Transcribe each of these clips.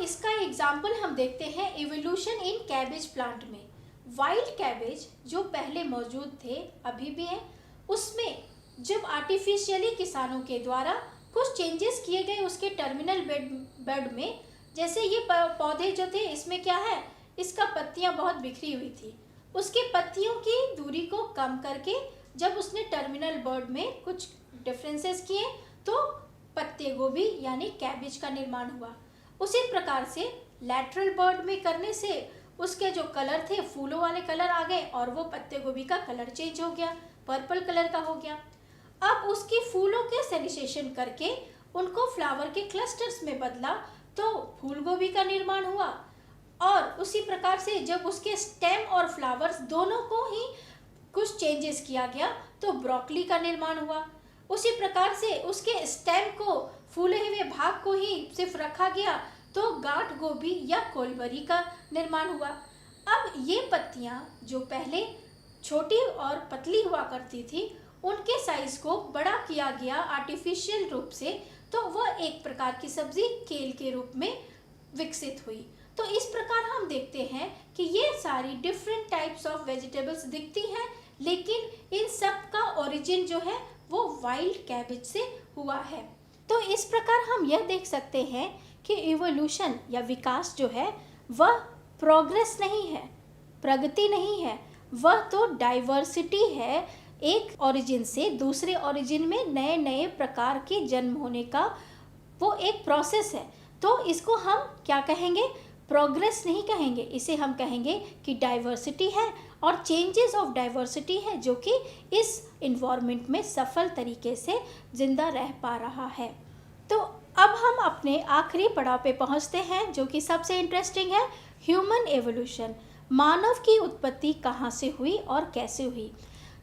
इसका एग्जाम्पल हम देखते हैं इवोल्यूशन इन कैबेज प्लांट में। वाइल्ड कैबेज जो पहले मौजूद थे, अभी भी हैं, उसमें जब आर्टिफिशियली किसानों के द्वारा कुछ चेंजेस किए गए उसके टर्मिनल बेड में, जैसे ये पौधे जो थे, इसमें क्या है, इसका पत्तियां बहुत बिखरी हुई थी, उसके पत्तियों की दूरी को कम करके जब उसने टर्मिनल बर्ड में कुछ डिफरेंसेस किए तो पत्ते गोभी यानी कैबेज का निर्माण हुआ। उसी प्रकार से लैटरल बर्ड में करने से उसके जो कलर थे, फूलों वाले कलर आ गए और वो पत्ते गोभी का कलर चेंज हो गया, पर्पल कलर का हो गया। अब उसकी फूलों के सेलिब्रेशन करके उनको फ्लावर के क्लस्टर्स में बदला तो फूल गोभी का निर्माण हुआ। और उसी प्रकार से जब उसके स्टेम और फ्लावर्स दोनों को ही कुछ चेंजेस किया गया तो ब्रोकली का निर्माण हुआ। उसी प्रकार से उसके स्टेम को, फूले हुए भाग को ही सिर्फ रखा गया तो गांठ गोभी या कोलबरी का निर्माण हुआ। अब ये पत्तियां जो पहले छोटी और पतली हुआ करती थी, उनके साइज को बड़ा किया गया आर्टिफिशियल रूप से, तो वह एक प्रकार की सब्जी केल के रूप में विकसित हुई। तो इस प्रकार हम देखते हैं कि ये सारी डिफरेंट टाइप्स ऑफ वेजिटेबल्स दिखती हैं, लेकिन इन सब का ओरिजिन जो है वो वाइल्ड कैबेज से हुआ है। तो इस प्रकार हम यह देख सकते हैं कि इवोल्यूशन या विकास जो है वह प्रोग्रेस नहीं है, प्रगति नहीं है, वह तो डाइवर्सिटी है। एक ओरिजिन से दूसरे ओरिजिन में नए नए प्रकार के जन्म होने का वो एक प्रोसेस है। तो इसको हम क्या कहेंगे, प्रोग्रेस नहीं कहेंगे, इसे हम कहेंगे कि डाइवर्सिटी है और चेंजेस ऑफ डाइवर्सिटी है जो कि इस इन्वायरमेंट में सफल तरीके से जिंदा रह पा रहा है। तो अब हम अपने आखिरी पड़ाव पे पहुंचते हैं जो कि सबसे इंटरेस्टिंग है, ह्यूमन एवोल्यूशन। मानव की उत्पत्ति कहाँ से हुई और कैसे हुई।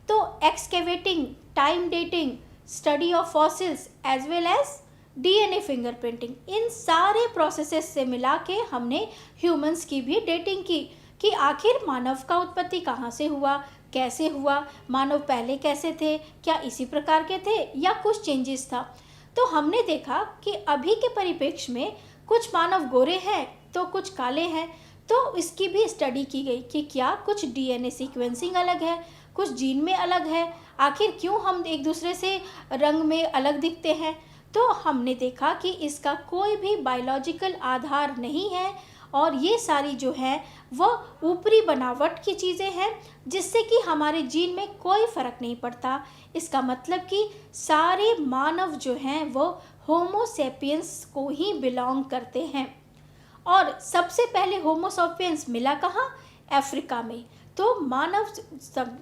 तो excavating, time dating, study of fossils as well as DNA fingerprinting, इन सारे प्रोसेसेस से मिला के हमने ह्यूमंस की भी डेटिंग की कि आखिर मानव का उत्पत्ति कहाँ से हुआ, कैसे हुआ, मानव पहले कैसे थे, क्या इसी प्रकार के थे या कुछ चेंजेस था। तो हमने देखा कि अभी के परिप्रेक्ष्य में कुछ मानव गोरे हैं तो कुछ काले हैं, तो इसकी भी स्टडी की गई कि क्या कुछ डीएनए सीक्वेंसिंग अलग है, कुछ जीन में अलग है, आखिर क्यों हम एक दूसरे से रंग में अलग दिखते हैं। तो हमने देखा कि इसका कोई भी बायोलॉजिकल आधार नहीं है और ये सारी जो है वह ऊपरी बनावट की चीज़ें हैं जिससे कि हमारे जीन में कोई फ़र्क नहीं पड़ता। इसका मतलब कि सारे मानव जो हैं वो होमो सेपियंस को ही बिलोंग करते हैं। और सबसे पहले होमो सेपियंस मिला कहाँ, अफ्रीका में। तो मानव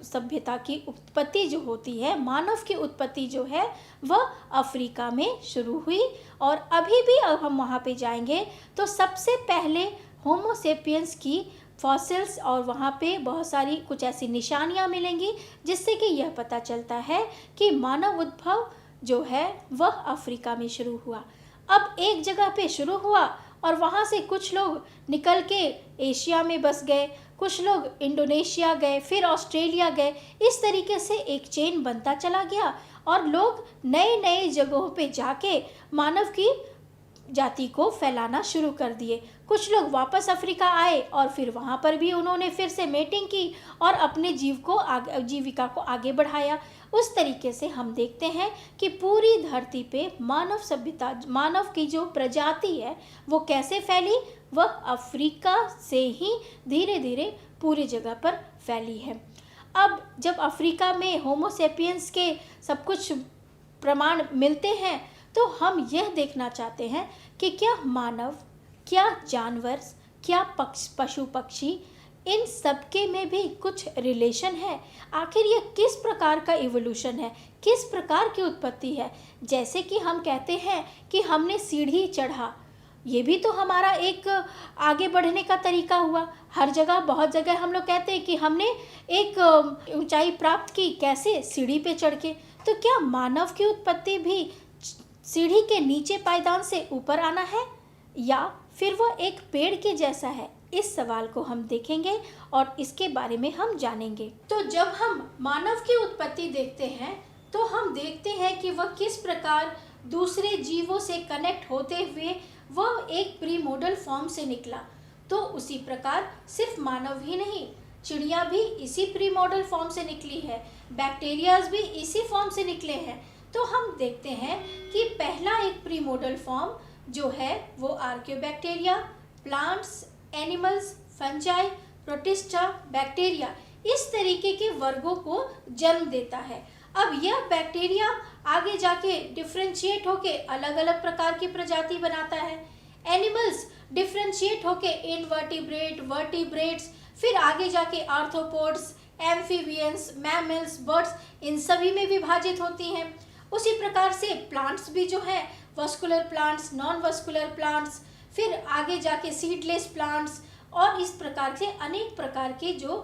सभ्यता की उत्पत्ति जो होती है, मानव की उत्पत्ति जो है वह अफ्रीका में शुरू हुई। और अभी भी अब हम वहाँ पे जाएंगे तो सबसे पहले होमो सेपियंस की फॉसिल्स और वहाँ पे बहुत सारी कुछ ऐसी निशानियाँ मिलेंगी जिससे कि यह पता चलता है कि मानव उद्भव जो है वह अफ्रीका में शुरू हुआ। अब एक जगह पे शुरू हुआ और वहाँ से कुछ लोग निकल के एशिया में बस गए, कुछ लोग इंडोनेशिया गए, फिर ऑस्ट्रेलिया गए। इस तरीके से एक चेन बनता चला गया और लोग नए नए जगहों पे जाके मानव की जाति को फैलाना शुरू कर दिए। कुछ लोग वापस अफ्रीका आए और फिर वहाँ पर भी उन्होंने फिर से मेटिंग की और अपने जीविका को आगे बढ़ाया। उस तरीके से हम देखते हैं कि पूरी धरती पे मानव सभ्यता, मानव की जो प्रजाति है वो कैसे फैली, वह अफ्रीका से ही धीरे धीरे पूरी जगह पर फैली है। अब जब अफ्रीका में होमो सेपियंस के सब कुछ प्रमाण मिलते हैं तो हम यह देखना चाहते हैं कि क्या मानव, क्या जानवर, क्या पशु पक्षी, इन सबके में भी कुछ रिलेशन है। आखिर ये किस प्रकार का इवोल्यूशन है, किस प्रकार की उत्पत्ति है। जैसे कि हम कहते हैं कि हमने सीढ़ी चढ़ा, ये भी तो हमारा एक आगे बढ़ने का तरीका हुआ। हर जगह, बहुत जगह हम लोग कहते हैं कि हमने एक ऊंचाई प्राप्त की, कैसे, सीढ़ी पे चढ़ के। तो क्या मानव की उत्पत्ति भी सीढ़ी के नीचे पायदान से ऊपर आना है या फिर वह एक पेड़ के जैसा है। इस सवाल को हम देखेंगे और इसके बारे में हम जानेंगे। तो जब हम मानव की उत्पत्ति देखते हैं तो हम देखते हैं कि वह किस प्रकार दूसरे जीवों से कनेक्ट होते हुए वह एक प्रीमोडल फॉर्म से निकला। तो उसी प्रकार सिर्फ मानव ही नहीं, चिड़िया भी इसी प्रीमोडल फॉर्म से निकली है, बैक्टीरियाज भी इसी फॉर्म से निकले हैं। तो हम देखते हैं कि पहला एक प्रीमोडल फॉर्म जो है वो आर्कियोबैक्टीरिया, plants, animals, fungi, protista, bacteria, इस तरीके के वर्गों को जन्म देता है। अब यह बैक्टीरिया आगे जाके डिफ्रेंशिएट होके अलग अलग प्रकार की प्रजाति बनाता है। एनिमल्स डिफ्रेंशिएट होके इनवर्टिब्रेट, वर्टिब्रेट्स, फिर आगे जाके आर्थ्रोपोड्स, एम्फीबियंस, मैमल्स, बर्ड्स, इन सभी में विभाजित होती हैं। उसी प्रकार से प्लांट्स भी जो है vascular plants, non vascular plants, फिर आगे जाके सीडलेस प्लांट्स, और इस प्रकार से अनेक प्रकार के जो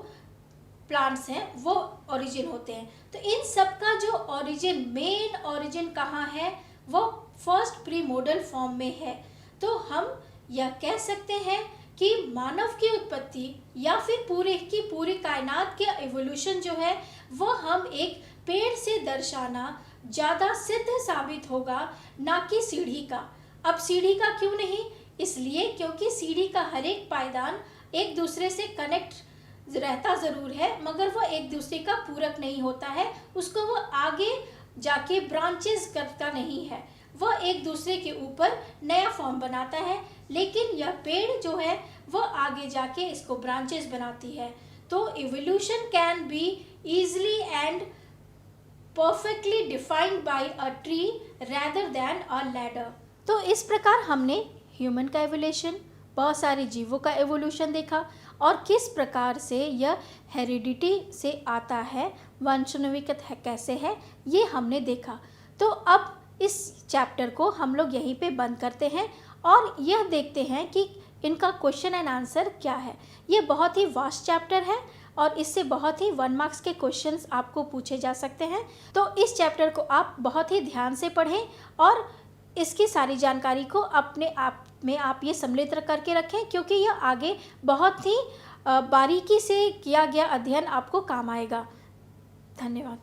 प्लांट्स हैं वो ओरिजिन होते हैं। तो इन सब का जो ओरिजिन, मेन ओरिजिन कहाँ है, वो फर्स्ट प्रीमोडल फॉर्म में है। तो हम यह कह सकते हैं कि मानव की उत्पत्ति या फिर पूरे की पूरी कायनात के एवोल्यूशन जो है वो हम एक पेड़ से दर्शाना ज़्यादा सिद्ध साबित होगा, ना कि सीढ़ी का। अब सीढ़ी का क्यों नहीं? इसलिए क्योंकि सीढ़ी का हर एक पायदान एक दूसरे से कनेक्ट रहता ज़रूर है, मगर वो एक दूसरे का पूरक नहीं होता है, उसको वो आगे जाके ब्रांचेस करता नहीं है, वह एक दूसरे के ऊपर नया फॉर्म बनाता है। लेकिन यह पेड़ जो है वह आगे जाके इसको ब्रांचेस बनाती है। तो evolution can be easily and perfectly defined by a tree rather than a ladder. तो इस प्रकार हमने ह्यूमन का एवोल्यूशन, बहुत सारे जीवों का एवोल्यूशन देखा, और किस प्रकार से यह हेरिडिटी से आता है, वंशानुगत है कैसे है, ये हमने देखा। तो अब इस चैप्टर को हम लोग यहीं पे बंद करते हैं और यह देखते हैं कि इनका क्वेश्चन एंड आंसर क्या है। ये बहुत ही वास्ट चैप्टर है और इससे बहुत ही 1 मार्क्स के क्वेश्चंस आपको पूछे जा सकते हैं। तो इस चैप्टर को आप बहुत ही ध्यान से पढ़ें और इसकी सारी जानकारी को अपने आप में आप ये सम्मिलित करके रखें, क्योंकि यह आगे बहुत ही बारीकी से किया गया अध्ययन आपको काम आएगा। धन्यवाद।